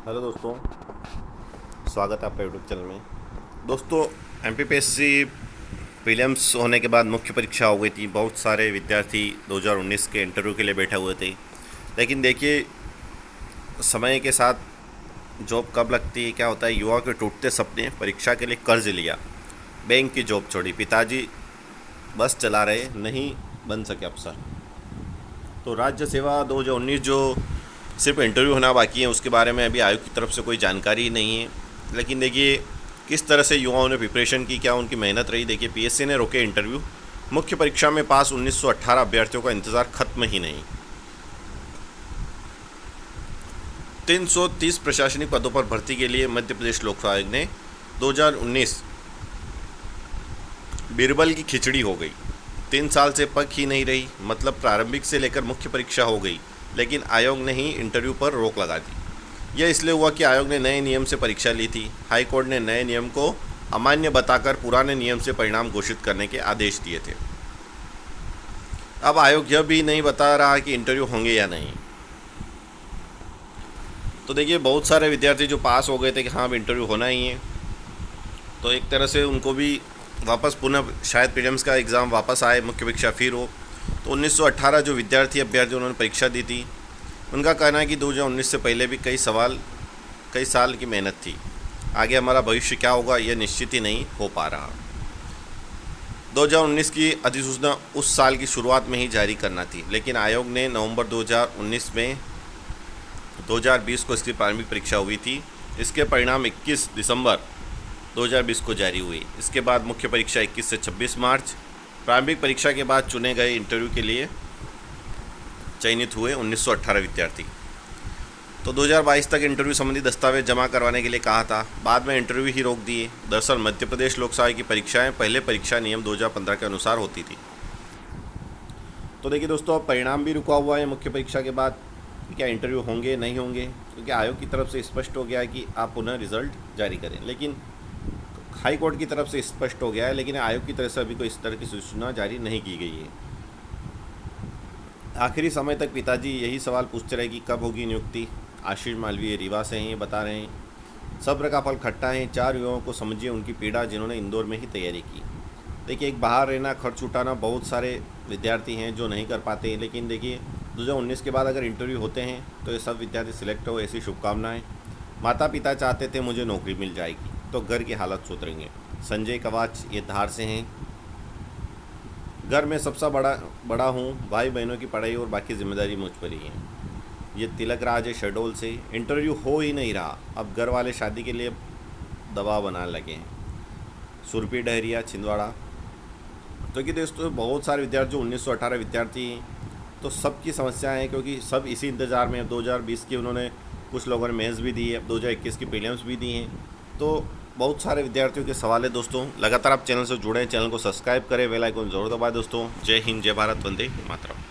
Hello दोस्तों, स्वागत है आपका यूट्यूब चैनल में। दोस्तों, एमपीपीएससी प्रीलिम्स होने के बाद मुख्य परीक्षा हो गई थी। बहुत सारे विद्यार्थी 2019 के इंटरव्यू के लिए बैठे हुए थे। लेकिन देखिए, समय के साथ जॉब कब लगती है, क्या होता है, युवा के टूटते सपने, परीक्षा के लिए कर्ज लिया, बैंक की जॉब छोड़ी, पिताजी बस चला रहे, नहीं बन सके अफसर। तो राज्य सेवा 2019 जो सिर्फ इंटरव्यू होना बाकी है, उसके बारे में अभी आयोग की तरफ से कोई जानकारी नहीं है। लेकिन देखिए किस तरह से युवाओं ने प्रिपरेशन की, क्या उनकी मेहनत रही। देखिए पीएससी ने रोके इंटरव्यू, मुख्य परीक्षा में पास 1918 अभ्यर्थियों का इंतज़ार खत्म ही नहीं। 330 प्रशासनिक पदों पर भर्ती के लिए मध्य प्रदेश लोक सेवा आयोग ने 2019 बीरबल की खिचड़ी हो गई। 3 साल से पक ही नहीं रही, मतलब प्रारंभिक से लेकर मुख्य परीक्षा हो गई, लेकिन आयोग ने ही इंटरव्यू पर रोक लगा दी। यह इसलिए हुआ कि आयोग ने नए नियम से परीक्षा ली थी। हाई कोर्ट ने नए नियम को अमान्य बताकर पुराने नियम से परिणाम घोषित करने के आदेश दिए थे। अब आयोग यह भी नहीं बता रहा कि इंटरव्यू होंगे या नहीं। तो देखिए बहुत सारे विद्यार्थी जो पास हो गए थे कि हाँ अब इंटरव्यू होना ही है, तो एक तरह से उनको भी वापस पुनः शायद प्रीलिम्स का एग्ज़ाम वापस आए, मुख्य परीक्षा फिर हो। तो 1918 जो विद्यार्थी अभ्यर्थी उन्होंने परीक्षा दी थी, उनका कहना है कि 2019 से पहले भी कई साल की मेहनत थी। आगे हमारा भविष्य क्या होगा यह निश्चित ही नहीं हो पा रहा। 2019 की अधिसूचना उस साल की शुरुआत में ही जारी करना थी, लेकिन आयोग ने नवंबर 2019 में 2020 को इसकी प्रारंभिक परीक्षा हुई थी। इसके परिणाम 21 दिसंबर 2020 को जारी हुई। इसके बाद मुख्य परीक्षा 21 से 26 मार्च। प्रारंभिक परीक्षा के बाद चुने गए इंटरव्यू के लिए चयनित हुए 1918 विद्यार्थी। तो 2022 तक इंटरव्यू संबंधी दस्तावेज जमा करवाने के लिए कहा था, बाद में इंटरव्यू ही रोक दिए। दरअसल मध्य प्रदेश लोक सेवा की परीक्षाएं पहले परीक्षा नियम 2015 के अनुसार होती थी। तो देखिए दोस्तों, अब परिणाम भी रुका हुआ है मुख्य परीक्षा के बाद, क्या इंटरव्यू होंगे नहीं होंगे, क्योंकि आयोग की तरफ से स्पष्ट हो गया है कि आप पुनः रिजल्ट जारी करें। लेकिन हाई कोर्ट की तरफ से स्पष्ट हो गया है, लेकिन आयोग की तरफ से अभी कोई इस तरह की सूचना जारी नहीं की गई है। आखिरी समय तक पिताजी यही सवाल पूछते रहे कि कब होगी नियुक्ति। आशीष मालवीय रीवा से हैं, ये बता रहे हैं सब्र का फल खट्टा है। 4 युवाओं को समझिए उनकी पीड़ा, जिन्होंने इंदौर में ही तैयारी की। देखिए, एक बाहर रहना, खर्च उठाना, बहुत सारे विद्यार्थी हैं जो नहीं कर पाते। लेकिन देखिए 2019 के बाद अगर इंटरव्यू होते हैं तो ये सब विद्यार्थी सिलेक्ट हो, ऐसी शुभकामनाएँ। माता पिता चाहते थे मुझे नौकरी मिल जाएगी, तो घर की हालत सुधरेंगे। संजय कवाच ये धार से हैं। घर में सबसे बड़ा हूँ, भाई बहनों की पढ़ाई और बाकी जिम्मेदारी मुझ पर ही है। ये तिलक राज है शहडोल से। इंटरव्यू हो ही नहीं रहा, अब घर वाले शादी के लिए दबाव बनाने लगे हैं। सुरपी डहरिया छिंदवाड़ा। तो कि दोस्तों बहुत सारे विद्यार्थी जो 1918 विद्यार्थी हैं, तो सबकी समस्याएं हैं, क्योंकि सब इसी इंतज़ार में। अब 2020 की उन्होंने कुछ लोगों ने मेंस भी दी है, अब 2021 की प्रीलिम्स भी दी हैं। तो बहुत सारे विद्यार्थियों के सवाल है दोस्तों। लगातार आप चैनल से जुड़े हैं, चैनल को सब्सक्राइब करें, बेल आइकन जरूर दबाएं दोस्तों। जय हिंद, जय भारत, वंदे मातरम।